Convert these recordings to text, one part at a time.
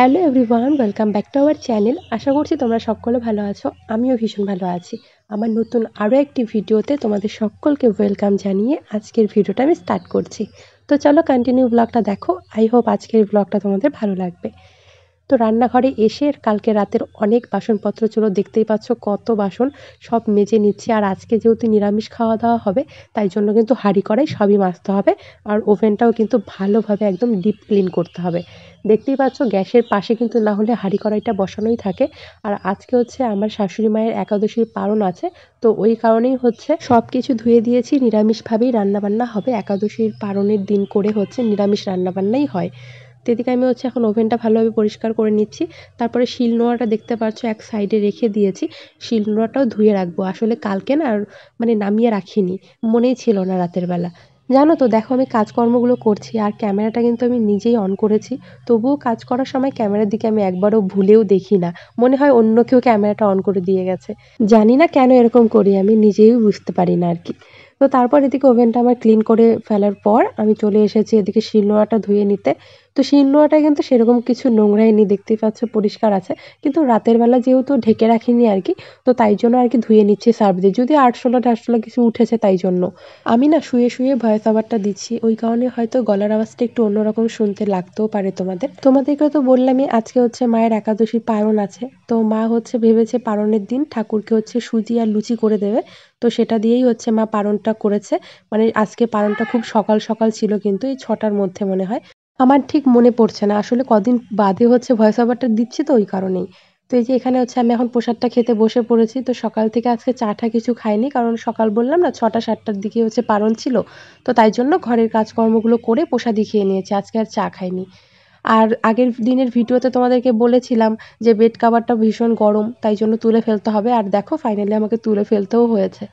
Hello everyone, welcome back to our channel. আশা করছি তোমরা সকলে ভালো আছো। আমিও ভীষণ ভালো আছি। আমার নতুন আরও একটি ভিডিওতে তোমাদের সকলকে ওয়েলকাম জানিয়ে আজকের ভিডিওটা আমি স্টার্ট করছি। তো চলো কন্টিনিউ ব্লগটা দেখো। আই হোপ আজকের ব্লগটা তোমাদের ভালো লাগবে। তো রান্নাঘরে এসে কালকে রাতের অনেক বাসনপত্র ছিল, দেখতেই পাচ্ছ কত বাসন, সব মেজে নিচ্ছি। আর আজকে যেহেতু নিরামিষ খাওয়া দাওয়া হবে, তাই জন্য কিন্তু হাঁড়ি কড়াই সবই মাজতে হবে। আর ওভেনটাও কিন্তু ভালোভাবে একদম ডিপ ক্লিন করতে হবে। দেখতেই পাচ্ছ গ্যাসের পাশে কিন্তু না হলে হাঁড়ি কড়াইটা বসানোই থাকে। আর আজকে হচ্ছে আমার শাশুড়ি মায়ের একাদশীর পারণ আছে, তো ওই কারণেই হচ্ছে সব কিছু ধুয়ে দিয়েছি। নিরামিষভাবেই রান্নাবান্না হবে, একাদশীর পারণের দিন করে হচ্ছে নিরামিষ রান্নাবান্নাই হয়। তো এদিকে আমি হচ্ছে এখন ওভেনটা ভালোভাবে পরিষ্কার করে নিচ্ছি। তারপরে শিলনোড়াটা দেখতে পাচ্ছ এক সাইডে রেখে দিয়েছি, শিলনোড়াটাও ধুয়ে রাখবো। আসলে কালকে না মানে নামিয়ে রাখিনি, মনেই ছিল না রাতের বেলা। জানো তো, দেখো আমি কাজকর্মগুলো করছি আর ক্যামেরাটা কিন্তু আমি নিজেই অন করেছি। তবুও কাজ করার সময় ক্যামেরার দিকে আমি একবারও ভুলেও দেখি না, মনে হয় অন্য কেউ ক্যামেরাটা অন করে দিয়ে গেছে। জানি না কেন এরকম করি, আমি নিজেই বুঝতে পারি না আর কি। তো তারপর এদিকে ওভেনটা আমার ক্লিন করে ফেলার পর আমি চলে এসেছি এদিকে শিলনোড়াটা ধুয়ে নিতে। তো শিলনোড়াটা কিন্তু সেরকম কিছু নোংরাই নেই, দেখতেই পাচ্ছ পরিষ্কার আছে। কিন্তু রাতের বেলা যেহেতু ঢেকে রাখিনি আর কি, তো তাই জন্য আর কি ধুয়ে নিচ্ছি সার্ফ দিয়ে, যদি আরশোলা টারশোলা কিছু উঠেছে তাই জন্য। আমি না শুয়ে শুয়ে ভয়েস ওভারটা দিচ্ছি, ওই কারণে হয়তো গলার আওয়াজটা একটু অন্যরকম শুনতে লাগতেও পারে তোমাদেরকে তো বললামই আজকে হচ্ছে মায়ের একাদশী পারণ আছে। তো মা হচ্ছে ভেবেছে পারণের দিন ঠাকুরকে হচ্ছে সুজি আর লুচি করে দেবে। তো সেটা দিয়েই হচ্ছে মা পারণটা করেছে। মানে আজকে পারণটা খুব সকাল সকাল ছিল, কিন্তু এই 6টার মধ্যে মনে হয়। আমার ঠিক মনে পড়ছে না, আসলে কদিন বাদে হচ্ছে ভয়েস ওভারটা দিচ্ছি, তো ওই কারণেই। তো এই যে এখানে হচ্ছে আমি এখন প্রসাদটা খেতে বসে পড়েছি। তো সকাল থেকে আজকে চা কিছু খাইনি, কারণ সকাল বললাম না 6টা 7টার দিকে হচ্ছে পারণ ছিল। তো তাই জন্য ঘরের কাজকর্মগুলো করে প্রসাদই খেয়ে নিয়েছি, আজকে আর চা খাইনি। আর আগের দিনের ভিডিওতে তোমাদেরকে বলেছিলাম যে বেড কাভারটা ভীষণ গরম, তাই জন্য তুলে ফেলতে হবে। আর দেখো ফাইনালি আমাকে তুলে ফেলতেও হয়েছে।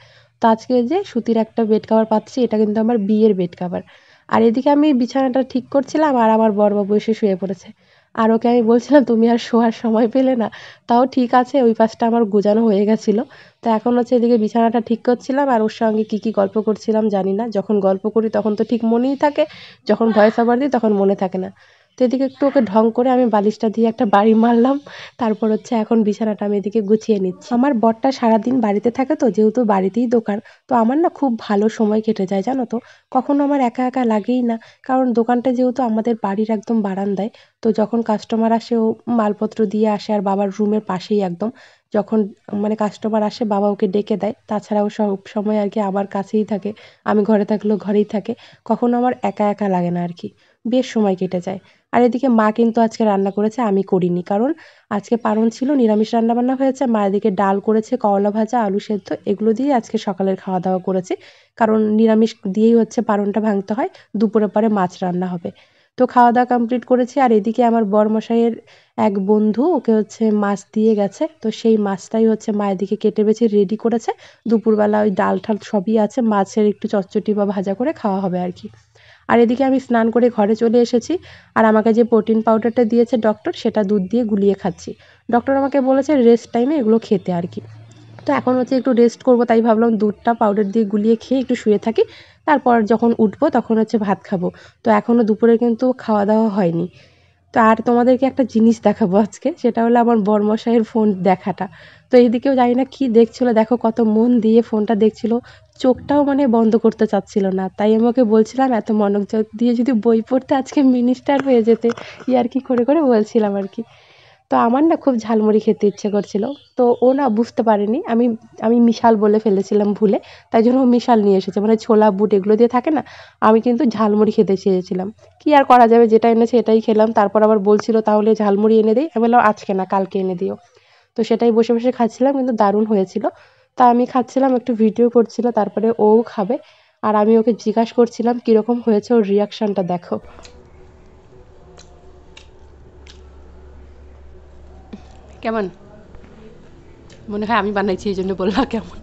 তো আজকে যে সুতির একটা বেড কাভার পাচ্ছি, এটা কিন্তু আমার বিয়ের বেড কাভার। আর এদিকে আমি বিছানাটা ঠিক করছিলাম আর আমার বড়বাবু এসে শুয়ে পড়েছে। আর ওকে আমি বলছিলাম তুমি আর শোয়ার সময় পেলে না, তাও ঠিক আছে, ওই পাশটা আমার গোছানো হয়ে গেছিলো। তো এখন হচ্ছে এদিকে বিছানাটা ঠিক করছিলাম আর ওর সঙ্গে কী কী গল্প করছিলাম জানি না। যখন গল্প করি তখন তো ঠিক মনেই থাকে, যখন ভয়েস ওভার দিই তখন মনে থাকে না। তো এদিকে একটু ওকে ঢং করে আমি বালিশটা দিয়ে একটা বাড়ি মারলাম। তারপর হচ্ছে এখন বিছানাটা আমি এদিকে গুছিয়ে নিচ্ছি। আমার বরটা সারাদিন বাড়িতে থাকে, তো যেহেতু বাড়িতেই দোকান, তো আমার না খুব ভালো সময় কেটে যায় জানো তো। কখনো আমার একা একা লাগেই না, কারণ দোকানটা যেহেতু আমাদের বাড়ির একদম বারান্দায়। তো যখন কাস্টমার আসে ও মালপত্র দিয়ে আসে, আর বাবার রুমের পাশেই একদম। যখন মানে কাস্টমার আসে বাবা ওকে ডেকে দেয়, তাছাড়াও সব সময় আর কি আমার কাছেই থাকে। আমি ঘরে থাকলেও ঘরেই থাকে। কখনো আমার একা একা লাগে না আর কি, বেশ সময় কেটে যায়। আর এদিকে মা কিন্তু আজকে রান্না করেছে, আমি করিনি, কারণ আজকে পারণ ছিল, নিরামিষ রান্নাবান্না হয়েছে। মা এদিকে ডাল করেছে, করলা ভাজা, আলু সেদ্ধ, এগুলো দিয়ে আজকে সকালের খাওয়া দাওয়া করেছি। কারণ নিরামিষ দিয়েই হচ্ছে পারণটা ভাঙতে হয়। দুপুরের পরে মাছ রান্না হবে। তো খাওয়া দাওয়া কমপ্লিট করেছি। আর এদিকে আমার বরমশাইয়ের এক বন্ধু ওকে হচ্ছে মাছ দিয়ে গেছে, তো সেই মাছটাই হচ্ছে মা এদিকে কেটে বেছে রেডি করেছে। দুপুরবেলা ওই ডাল ঠাল সবই আছে, মাছের একটু চচ্চড়ি বা ভাজা করে খাওয়া হবে আর কি। আর এদিকে আমি স্নান করে ঘরে চলে এসেছি। আর আমাকে যে প্রোটিন পাউডারটা দিয়েছে ডক্টর, সেটা দুধ দিয়ে গুলিয়ে খাচ্ছি। ডক্টর আমাকে বলেছে রেস্ট টাইমে এগুলো খেতে আর কি। তো এখন হচ্ছে একটু রেস্ট করব, তাই ভাবলাম দুধটা পাউডার দিয়ে গুলিয়ে খেয়ে একটু শুয়ে থাকি। তারপর যখন উঠবো তখন হচ্ছে ভাত খাবো। তো এখনও দুপুরে কিন্তু খাওয়া দাওয়া হয়নি। তো আর তোমাদেরকে একটা জিনিস দেখাবো আজকে, সেটা হলো আমার বরমশাইয়ের ফোন দেখাটা। তো এইদিকেও জানি না কি দেখছিল, দেখো কত মন দিয়ে ফোনটা দেখছিল। চোখটাও মানে বন্ধ করতে চাচ্ছিল না, তাই আমি ওকে বলছিলাম এত মনোযোগ দিয়ে যদি বই পড়তে আজকে মিনিস্টার হয়ে যেতে, ইয়ার্কি করে করে বলছিলাম আর কি। তো আমার না খুব ঝালমুড়ি খেতে ইচ্ছে করছিল। তো ও না বুঝতে পারেনি আমি আমি মিশাল বলে ফেলেছিলাম ভুলে। তাই জন্য ও মিশাল নিয়ে এসেছে, মানে ছোলা বুট এগুলো দিয়ে থাকে না। আমি কিন্তু ঝালমুড়ি খেতে চেয়েছিলাম। কি আর করা যাবে, যেটা এনেছে এটাই খেলাম। তারপর আবার বলছিল তাহলে ঝালমুড়ি এনে দেই, আমি বললাম আজকে না কালকে এনে দিও। তো সেটাই বসে বসে খাচ্ছিলাম, কিন্তু দারুণ হয়েছিল। তা আমি খাচ্ছিলাম, একটু ভিডিও করছিল, তারপরে ও খাবে। আর আমি ওকে জিজ্ঞাসা করছিলাম কিরকম হয়েছে, ওর রিয়াকশনটা দেখো। কেমন মনে হয় আমি বানাইছি, এই জন্য বললাম কেমন।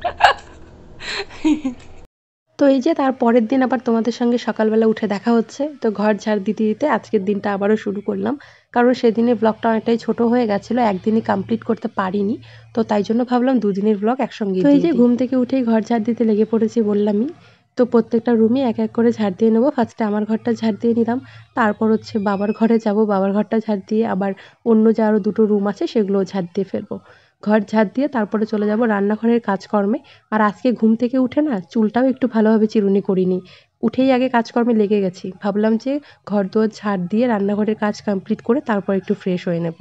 তো এই যে তার পরের দিন আবার তোমাদের সঙ্গে সকালবেলা উঠে দেখা হচ্ছে। তো ঘর ঝাড় দিতে দিতে আজকের দিনটা আবারও শুরু করলাম, কারণ সেদিনের ব্লগটা অনেকটাই ছোট হয়ে গেছিলো, একদিনই কমপ্লিট করতে পারিনি। তো তাই জন্য ভাবলাম দুদিনের ব্লগ একসঙ্গে। তো এই যে ঘুম থেকে উঠেই ঘর ঝাড় দিতে লেগে পড়েছি বললামই। তো প্রত্যেকটা রুমই এক এক করে ঝাড় দিয়ে নেবো। ফার্স্টে আমার ঘরটা ঝাড় দিয়ে নিলাম, তারপর হচ্ছে বাবার ঘরে যাব, বাবার ঘরটা ঝাড় দিয়ে আবার অন্য যে আরও দুটো রুম আছে সেগুলোও ঝাড় দিয়ে ফেলবো। ঘর ঝাড় দিয়ে তারপরে চলে যাব রান্নাঘরের কাজকর্মে। আর আজকে ঘুম থেকে উঠে না চুলটাও একটু ভালোভাবে চিরুনি করিনি, উঠেই আগে কাজকর্মে লেগে গেছি। ভাবলাম যে ঘর দুয়ার ঝাড় দিয়ে রান্নাঘরের কাজ কমপ্লিট করে তারপর একটু ফ্রেশ হয়ে নেব।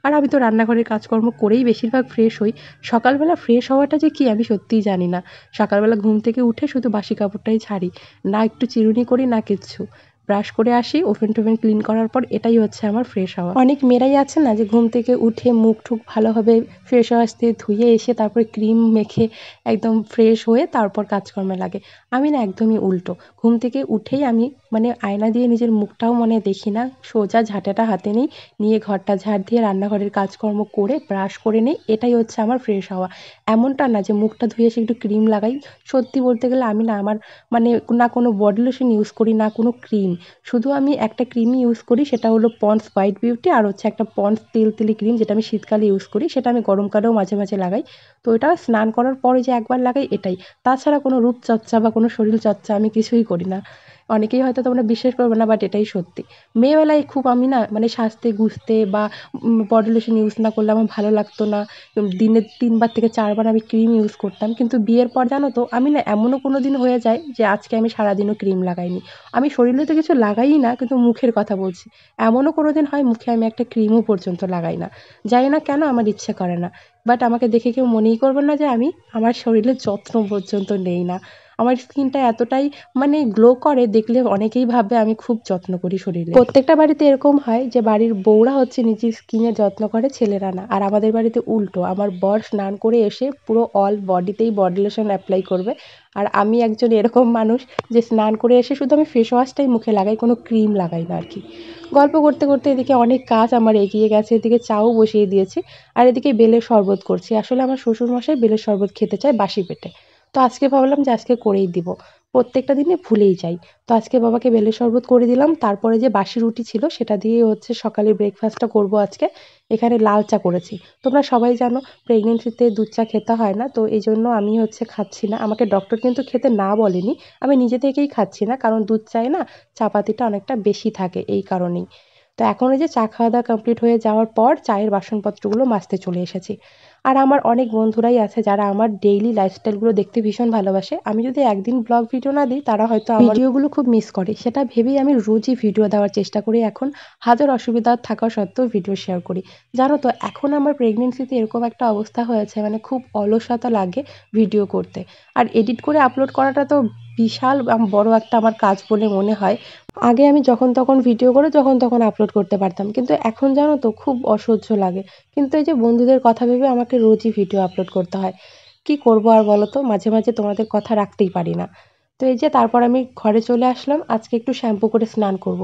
আর আমি তো রান্নাঘরের কাজকর্ম করেই বেশিরভাগ ফ্রেশ হই। সকালবেলা ফ্রেশ হওয়াটা যে কী আমি সত্যিই জানি না। সকালবেলা ঘুম থেকে উঠে শুধু বাসি কাপড়টাই ছাড়ি, না একটু চিরুনি করি না কিচ্ছু। ব্রাশ করে আসি, ওভেন টোভেন ক্লিন করার পর এটাই হচ্ছে আমার ফ্রেশ হওয়া। অনেক মেয়েরাই আছে না যে ঘুম থেকে উঠে মুখ ঠুক ভালোভাবে ফ্রেশ ওয়াশ দিয়ে ধুয়ে এসে তারপরে ক্রিম মেখে একদম ফ্রেশ হয়ে তারপর কাজকর্মে লাগে। আমি না একদমই উল্টো। ঘুম থেকে উঠেই আমি মানে আয়না দিয়ে নিজের মুখটাও দেখি না, সোজা ঝাঁটাটা হাতে নিই, নিয়ে ঘরটা ঝাড় দিয়ে রান্নাঘরের কাজকর্ম করে ব্রাশ করে নিই, এটাই হচ্ছে আমার ফ্রেশ হওয়া। এমনটা না যে মুখটা ধুয়ে এসে একটু ক্রিম লাগাই। সত্যি বলতে গেলে আমি না আমার না কোনো বডি লোশন ইউজ করি না কোনো ক্রিম। শুধু আমি একটা ক্রিমই ইউজ করি, সেটা হলো পন্ডস হোয়াইট বিউটি, আর হচ্ছে একটা পন্ডস তেলতেলি ক্রিম, যেটা আমি শীতকালে ইউজ করি, সেটা আমি গরমকালেও মাঝে মাঝে লাগাই। তো এটা স্নান করার পরে যে একবার লাগাই এটাই। তাছাড়া কোনো রূপচর্চা বা কোনো শরীরচর্চা আমি কিছুই করি না। অনেকেই হয়তো তোমরা বিশ্বাস করবে না, বাট এটাই সত্যি। মেয়েবেলায় খুব আমি না সাজতে গুজতে বা বডি লোশন ইউজ না করলে আমার ভালো লাগতো না। দিনে ৩ বার থেকে ৪ বার আমি ক্রিম ইউজ করতাম। কিন্তু বিয়ের পর জানো তো আমি না এমনও কোনো দিন হয়ে যায় যে আজকে আমি সারাদিনও ক্রিম লাগাইনি। আমি শরীরে তো কিছু লাগাই না, কিন্তু মুখের কথা বলছি। এমনও কোনো দিন হয় মুখে আমি একটা ক্রিমও পর্যন্ত লাগাই না। জানি না কেন, আমার ইচ্ছে করে না। বাট আমাকে দেখে কেউ মনেই করবে না যে আমি আমার শরীরের যত্ন পর্যন্ত নেই না। আমার স্কিনটা এতটাই গ্লো করে, দেখলে অনেকেই ভাববে আমি খুব যত্ন করি শরীরে। প্রত্যেকটা বাড়িতে এরকম হয় যে বাড়ির বউরা হচ্ছে নিজের স্কিনের যত্ন করে, ছেলেরা না। আর আমাদের বাড়িতে উল্টো, আমার বর স্নান করে এসে পুরো অল বডিতেই বডি লোশন অ্যাপ্লাই করবে। আর আমি একজন এরকম মানুষ যে স্নান করে এসে শুধু আমি ফেস ওয়াশটাই মুখে লাগাই, কোনো ক্রিম লাগাই না আর কি। গল্প করতে করতে এদিকে অনেক কাজ আমার এগিয়ে গেছে, এদিকে চাও বসিয়ে দিয়েছি, আর এদিকে বেলের শরবত করছি। আসলে আমার শ্বশুরমশাই বেলের শরবত খেতে চায় বাসি পেটে। তো আজকে ভাবলাম যে আজকে করেই দিব। প্রত্যেকটা দিনে ভুলেই যাই। তো আজকে বাবাকে বেলের শরবত করে দিলাম। তারপরে যে বাসি রুটি ছিল সেটা দিয়ে হচ্ছে সকালের ব্রেকফাস্টটা করব আজকে। এখানে লাল চা করেছি। তোমরা সবাই জানো প্রেগনেন্সিতে দুধ চা খেতে হয় না। তো এইজন্য আমি হচ্ছে খাচ্ছি না। আমাকে ডক্টর কিন্তু খেতে না বলেনি। আমি নিজে থেকেই খাচ্ছি না। কারণ দুধ চায়ে না চাপাতিটা অনেকটা বেশি থাকে, এই কারণেই। তো এখন ওই যে চা খাওয়া দাওয়া কমপ্লিট হয়ে যাওয়ার পর চায়ের বাসনপত্রগুলো মাজতে চলে এসেছি। আর আমার অনেক বন্ধুরাই আছে যারা আমার ডেইলি লাইফস্টাইলগুলো দেখতে ভীষণ ভালোবাসে। আমি যদি একদিন ব্লগ ভিডিও না দিই, তারা হয়তো আমার ভিডিওগুলো খুব মিস করে। সেটা ভেবেই আমি রোজই ভিডিও দেওয়ার চেষ্টা করি এখন। হাজার অসুবিধা থাকা সত্ত্বেও ভিডিও শেয়ার করি। জানো তো এখন আমার প্রেগনেন্সিতে এরকম একটা অবস্থা হয়েছে, খুব অলসতা লাগে ভিডিও করতে। আর এডিট করে আপলোড করাটা তো বিশাল বড় একটা আমার কাজ বলে মনে হয়। আগে আমি যখন তখন ভিডিও করে যখন তখন আপলোড করতে পারতাম, কিন্তু এখন জানো তো খুব অসহ্য লাগে। কিন্তু এই যে বন্ধুদের কথা ভেবে আমাকে রোজই ভিডিও আপলোড করতে হয়। কি করব আর বলো তো, মাঝে মাঝে তোমাদের কথা রাখতেই পারি না। তো এই যে তারপর আমি ঘরে চলে আসলাম, আজকে একটু শ্যাম্পু করে স্নান করব।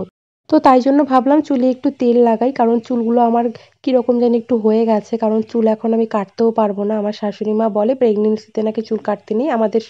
তো তাই জন্য ভাবলাম চুলে একটু তেল লাগাই, কারণ চুলগুলো আমার কীরকম জানি একটু হয়ে গেছে। কারণ চুল এখন আমি কাটতেও পারবো না। আমার শাশুড়ি মা বলে প্রেগনেন্সিতে নাকি চুল কাটতে নেই। আমাদের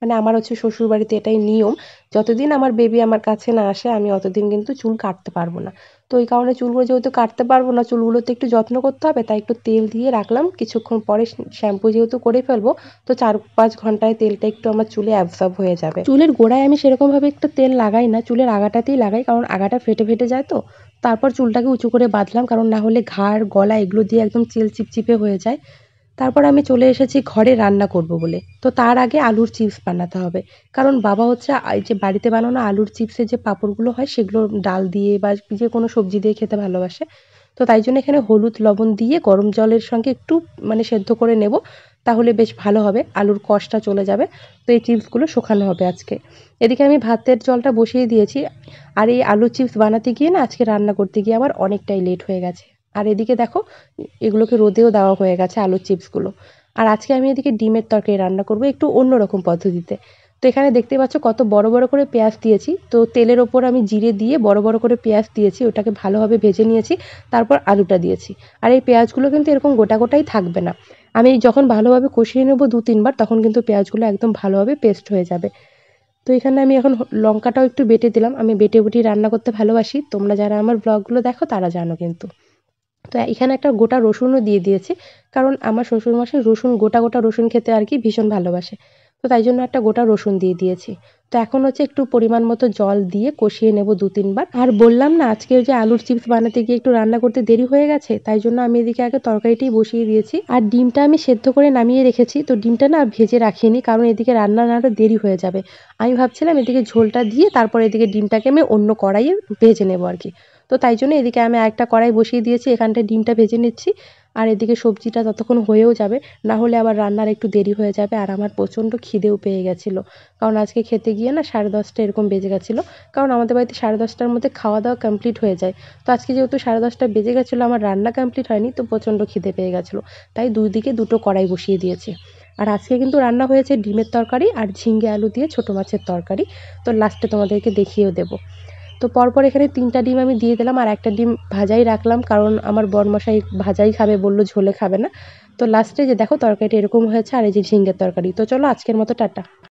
আমার হচ্ছে শ্বশুরবাড়িতে এটাই নিয়ম। যতদিন আমার বেবি আমার কাছে না আসে আমি অতদিন কিন্তু চুল কাটতে পারবো না। তো এই কারণে চুলগুলো যেহেতু কাটতে পারবো না, চুলগুলোতে একটু যত্ন করতে হবে, তাই একটু তেল দিয়ে রাখলাম। কিছুক্ষণ পরে শ্যাম্পু যেহেতু করে ফেলবো, তো ৪-৫ ঘন্টায় তেলটা একটু আমার চুলে অ্যাবজর্ব হয়ে যাবে। চুলের গোড়ায় আমি সেরকমভাবে একটু তেল লাগাই না, চুলের আগাটাতেই লাগাই, কারণ আগাটা ফেটে ফেটে যায় তো। তারপর চুলটাকে উঁচু করে বাঁধলাম, কারণ না হলে ঘাড় গলা এগুলো দিয়ে একদম চিল চিপচিপে হয়ে যায়। তারপর আমি চলে এসেছি ঘরে রান্না করব বলে। তো তার আগে আলুর চিপস বানাতে হবে। কারণ বাবা হচ্ছে এই যে বাড়িতে বানানো আলুর চিপসের যে পাঁপড়গুলো হয় সেগুলো ডাল দিয়ে বা যে কোনো সবজি দিয়ে খেতে ভালোবাসে। তো তাই জন্য এখানে হলুদ লবণ দিয়ে গরম জলের সঙ্গে একটু সেদ্ধ করে নেব। তাহলে বেশ ভালো হবে, আলুর কষটা চলে যাবে। তো এই চিপসগুলো শোকানো হবে আজকে। এদিকে আমি ভাতের জলটা বসিয়ে দিয়েছি। আর এই আলুর চিপস বানাতে গিয়ে না আজকে রান্না করতে গিয়ে আমার অনেকটাই লেট হয়ে গেছে। আর এদিকে দেখো এগুলোকে রোদেও দেওয়া হয়ে গেছে আলুর চিপসগুলো। আর আজকে আমি এদিকে ডিমের তরকারি রান্না করব একটু অন্যরকম পদ্ধতিতে। তো এখানে দেখতে পাচ্ছ কত বড় বড় করে পেঁয়াজ দিয়েছি। তো তেলের ওপর আমি জিরে দিয়ে বড় বড় করে পেঁয়াজ দিয়েছি, ওটাকে ভালোভাবে ভেজে নিয়েছি। তারপর আলুটা দিয়েছি। আর এই পেঁয়াজগুলো কিন্তু এরকম গোটা গোটাই থাকবে না। আমি যখন ভালোভাবে কষিয়ে নেব ২-৩ বার, তখন কিন্তু পেঁয়াজগুলো একদম ভালোভাবে পেস্ট হয়ে যাবে। তো এখানে আমি এখন লঙ্কাটাও একটু বেটে দিলাম। আমি বেটে বুটি রান্না করতে ভালোবাসি। তোমরা যারা আমার ব্লগগুলো দেখো তারা জানো কিন্তু। তো এখানে একটা গোটা রসুনও দিয়ে দিয়েছি, কারণ আমার শ্বশুরমশাই রসুন গোটা গোটা রসুন খেতে আর কি ভীষণ ভালোবাসে। তো তাই জন্য একটা গোটা রসুন দিয়ে দিয়েছি। তো এখন হচ্ছে একটু পরিমাণ মতো জল দিয়ে কষিয়ে নেব ২-৩ বার। আর বললাম না আজকে ওই যে আলুর চিপস বানাতে গিয়ে একটু রান্না করতে দেরি হয়ে গেছে, তাই জন্য আমি এদিকে আগে তরকারিটাই বসিয়ে দিয়েছি। আর ডিমটা আমি সেদ্ধ করে নামিয়ে রেখেছি, তো ডিমটা না ভেজে রাখিনি, কারণ এদিকে রান্না না আরও দেরি হয়ে যাবে। আমি ভাবছিলাম এদিকে ঝোলটা দিয়ে তারপর এদিকে ডিমটাকে আমি অন্য কড়াইয়ে ভেজে নেব আর কি। তো তাই জন্য এদিকে আমি আরেকটা কড়াই বসিয়ে দিয়েছি, এখানটায় ডিমটা ভেজে নিচ্ছি। আর এদিকে সবজিটা ততক্ষণ হয়েও যাবে, না হলে আবার রান্নার একটু দেরি হয়ে যাবে। আর আমার প্রচণ্ড খিদেও পেয়ে গেছিলো, কারণ আজকে খেতে গিয়ে না 10:30 এরকম বেজে গেছিলো, কারণ আমাদের বাড়িতে 10:30টার মধ্যে খাওয়া দাওয়া কমপ্লিট হয়ে যায়। তো আজকে যেহেতু 10:30 বেজে গেছিলো, আমার রান্না কমপ্লিট হয়নি, তো প্রচণ্ড খিদে পেয়ে গেছিলো, তাই দুই দিকে দুটো কড়াই বসিয়ে দিয়েছি। আর আজকে কিন্তু রান্না হয়েছে ডিমের তরকারি আর ঝিঙ্গে আলু দিয়ে ছোটো মাছের তরকারি। তো লাস্টে তোমাদেরকে দেখিয়েও দেবো। তো পরপর এখানে 3টা ডিম আমি দিয়ে দিলাম, আর একটা ডিম ভাজাই রাখলাম, কারণ আমার বরমশাই ভাজাই খাবে বলল, ঝোলে খাবে না। তো লাস্টে যে দেখো তরকারিটা এরকম হয়েছে, আর এই যে ঝিঙ্গের তরকারি। তো চলো আজকের মতো টাটা।